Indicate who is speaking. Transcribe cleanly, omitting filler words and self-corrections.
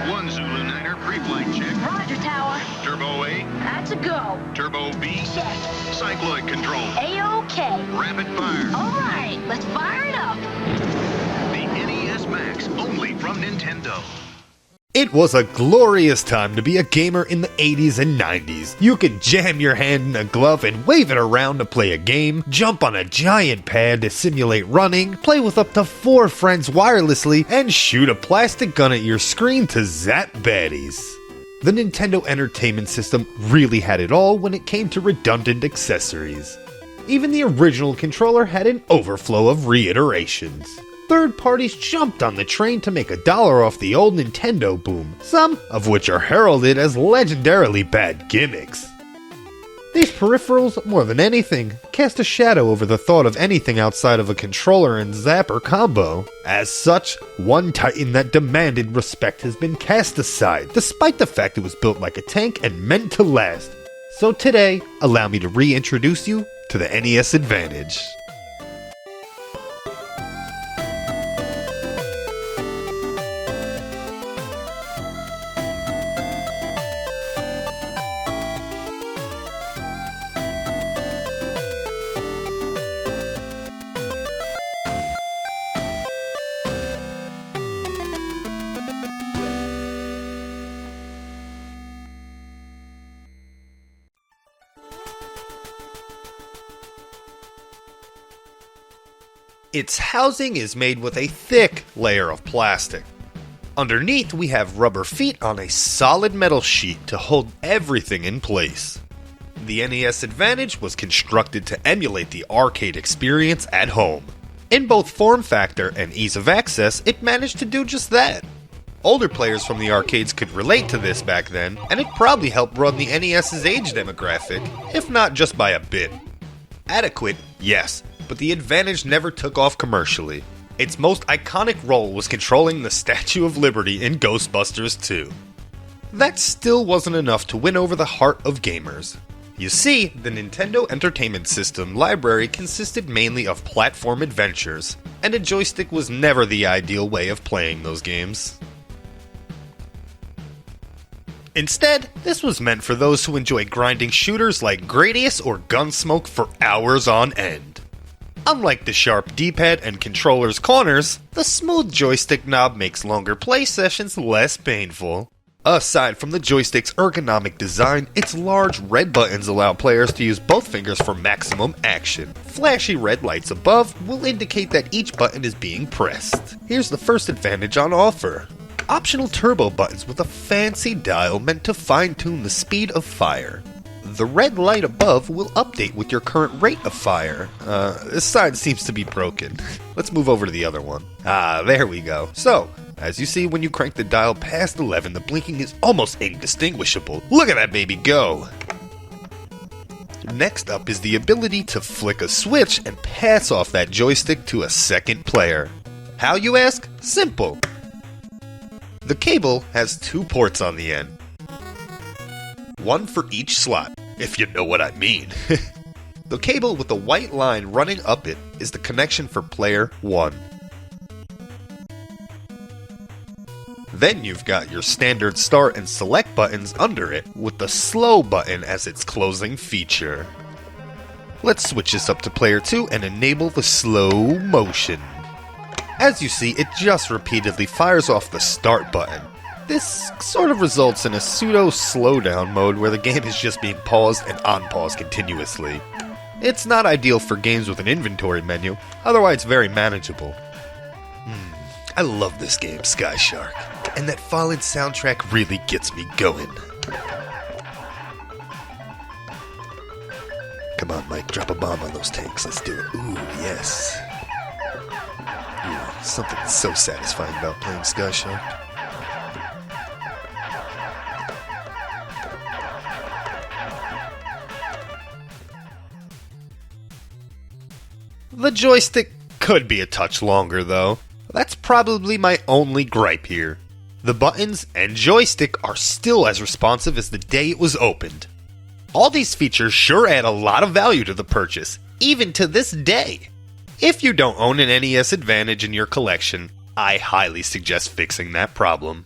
Speaker 1: One Zulu Niner pre-flight check.
Speaker 2: Roger, Tower.
Speaker 1: Turbo A.
Speaker 2: That's a go.
Speaker 1: Turbo B.
Speaker 2: Check.
Speaker 1: Cycloid control.
Speaker 2: A-OK.
Speaker 1: Rapid fire.
Speaker 2: All right, let's fire it up.
Speaker 1: The NES Max, only from Nintendo.
Speaker 3: It was a glorious time to be a gamer in the 80s and 90s. You could jam your hand in a glove and wave it around to play a game, jump on a giant pad to simulate running, play with up to 4 friends wirelessly, and shoot a plastic gun at your screen to zap baddies. The Nintendo Entertainment System really had it all when it came to redundant accessories. Even the original controller had an overflow of reiterations. Third parties jumped on the train to make $1 off the old Nintendo boom, some of which are heralded as legendarily bad gimmicks. These peripherals, more than anything, cast a shadow over the thought of anything outside of a controller and Zapper combo. As such, one titan that demanded respect has been cast aside, despite the fact it was built like a tank and meant to last. So today, allow me to reintroduce you to the NES Advantage. Its housing is made with a thick layer of plastic. Underneath, we have rubber feet on a solid metal sheet to hold everything in place. The NES Advantage was constructed to emulate the arcade experience at home. In both form factor and ease of access, it managed to do just that. Older players from the arcades could relate to this back then, and it probably helped broaden the NES's age demographic, if not just by a bit. Adequate, yes, but the Advantage never took off commercially. Its most iconic role was controlling the Statue of Liberty in Ghostbusters 2. That still wasn't enough to win over the heart of gamers. You see, the Nintendo Entertainment System library consisted mainly of platform adventures, and a joystick was never the ideal way of playing those games. Instead, this was meant for those who enjoy grinding shooters like Gradius or Gunsmoke for hours on end. Unlike the sharp D-pad and controller's corners, the smooth joystick knob makes longer play sessions less painful. Aside from the joystick's ergonomic design, its large red buttons allow players to use both fingers for maximum action. Flashy red lights above will indicate that each button is being pressed. Here's the first advantage on offer. Optional turbo buttons with a fancy dial meant to fine-tune the speed of fire. The red light above will update with your current rate of fire. This side seems to be broken. Let's move over to the other one. There we go. So, as you see when you crank the dial past 11, the blinking is almost indistinguishable. Look at that baby go! Next up is the ability to flick a switch and pass off that joystick to a second player. How, you ask? Simple. The cable has 2 ports on the end. One for each slot, if you know what I mean. The cable with the white line running up it is the connection for player 1. Then you've got your standard start and select buttons under it, with the slow button as its closing feature. Let's switch this up to player 2 and enable the slow motion. As you see, it just repeatedly fires off the start button. This sort of results in a pseudo slowdown mode where the game is just being paused and unpaused continuously. It's not ideal for games with an inventory menu, otherwise very manageable. I love this game, Sky Shark, and that Fallen soundtrack really gets me going. Come on, Mike, drop a bomb on those tanks, let's do it. Ooh, yes. Ooh, something so satisfying about playing Sky Shark. The joystick could be a touch longer though. That's probably my only gripe here. The buttons and joystick are still as responsive as the day it was opened. All these features sure add a lot of value to the purchase, even to this day. If you don't own an NES Advantage in your collection, I highly suggest fixing that problem.